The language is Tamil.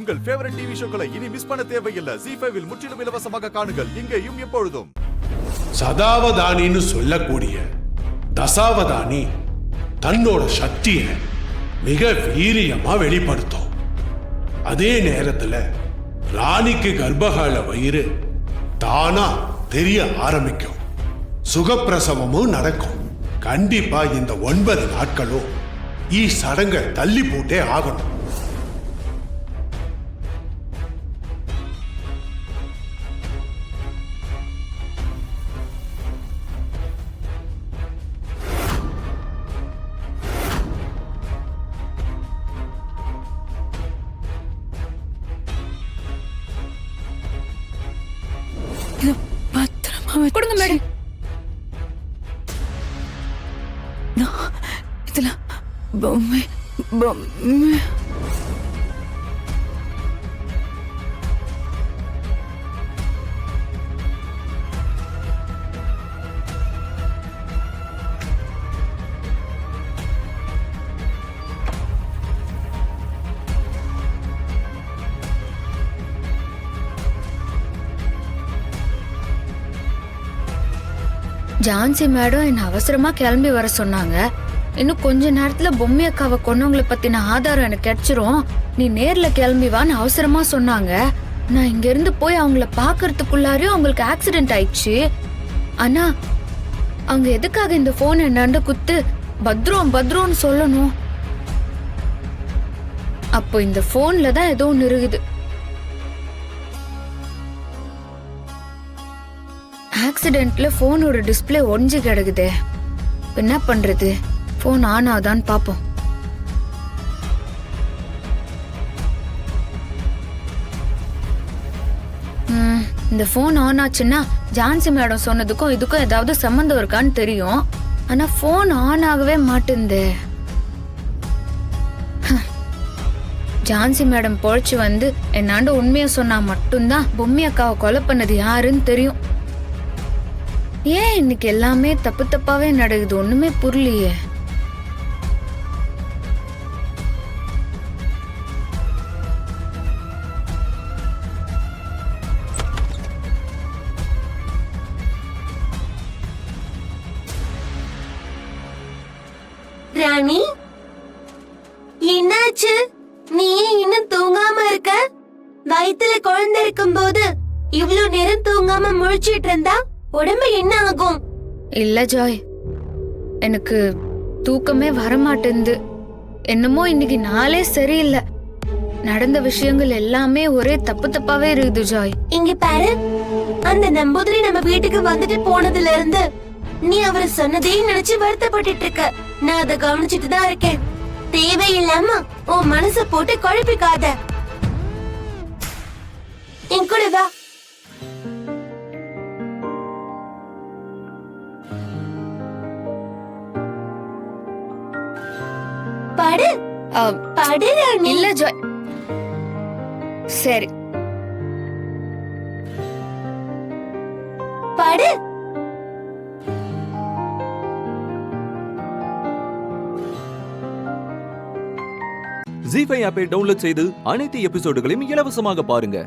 உங்கள் ஃபேவரட் டிவி ஷோக்களை இனி மிஸ் பண்ண தேவையில்லை. ஜீ5 இல் முற்றிலும் இலவசமாக காணுங்கள். இங்கேயும் எப்பொழுதும். சதாவதானின்னு சொல்லக்கூடிய தசாவதானி தன்னோட சக்தியை மிக வீரியமா வெளிப்படுத்தும். அதே நேரத்துல ராணிக்கு கர்ப்பகால வயிறு தானா தெரிய ஆரம்பிக்கும். சுகப்பிரசவமும் நடக்கும். கண்டிப்பா இந்த 9 நாட்களும் சடங்கை தள்ளி போட்டே ஆகணும். பத்திரமா கொடுங்க மேடம். இதுல பொம்மை பொம்மை ஜான்சி மேடம் என்ன அவசரமா கிளம்பி வர சொன்னாங்க. இன்னும் கொஞ்ச நேரத்துல பொம்மை அக்காவை கொன்னவங்களை பத்தின ஆதாரம் எனக்கு கிடைச்சிரும். நீ நேர்ல கிளம்பி வான்னு அவசரமா சொன்னாங்க. நான் இங்க இருந்து போய் அவங்கள பாக்குறதுக்குள்ளாரையும் அவங்களுக்கு ஆக்சிடென்ட் ஆயிடுச்சு. ஆனா அவங்க எதுக்காக இந்த போன் என்னாண்டு குத்து பத்ரம் பத்ரோன்னு சொல்லணும்? அப்போ இந்த போன்ல தான் ஏதோ ஒன்னு இருக்குது. ஆக்சிடென்ட்ல போனோட டிஸ்பிளே ஒடிஞ்சு கிடக்குதே. என்ன பண்றது? போன் ஆன் ஆகுதான்னு பாப்போம். இந்த போன் ஆன் ஆச்சுன்னா ஜான்சி மேடம் சொன்னதுக்கும் இதுக்கும் ஏதாவது சம்பந்தம் இருக்கான்னு தெரியும். ஆனா போன் ஆன் ஆகவே மாட்டேங்குதே. ஜான்சி மேடம் பொழைச்சு வந்து என்னாண்டு உண்மையை சொன்னா மட்டும்தான் பொம்மி அக்காவை கொலை பண்ணது யாருன்னு தெரியும். ஏன் இன்னைக்கு எல்லாமே தப்பு தப்பாவே நடக்குது? ஒண்ணுமே புரியலையே. ராணி, என்னாச்சு? நீ இன்னும் தூங்காம இருக்க? வயித்துல குழந்தை இருக்கும் போது இவ்வளவு நேரம் தூங்காம முழிச்சிட்டு இருந்தா உடம்பு என்ன ஆகும்? இல்ல ஜாய், எனக்கு தூக்கமே வரமாட்டேங்குது. என்னமோ இன்னைக்கு நாளே சரியில்லை. நடந்த விஷயங்கள் எல்லாமே ஒரே தப்பு தப்பாவே இருக்குது ஜாய். இங்க பாரு, அந்த நம்பூதிரி நம்ம வீட்டுக்கு வந்துட்டு போனதுல இருந்து நீ அவரை சொன்னதே நினைச்சு வருத்தப்பட்டு இருக்க. நான் அதை கவனிச்சுட்டு தான் இருக்கேன். தேவையில்லாம உன் மனச போட்டு குழப்பிக்காத. என் கூட வா. படு படு ராணி. இல்ல ஜாய், சரி படு. ஜீ5 ஆப்பை டவுன்லோட் செய்து அனைத்து எபிசோடுகளையும் இலவசமாக பாருங்க.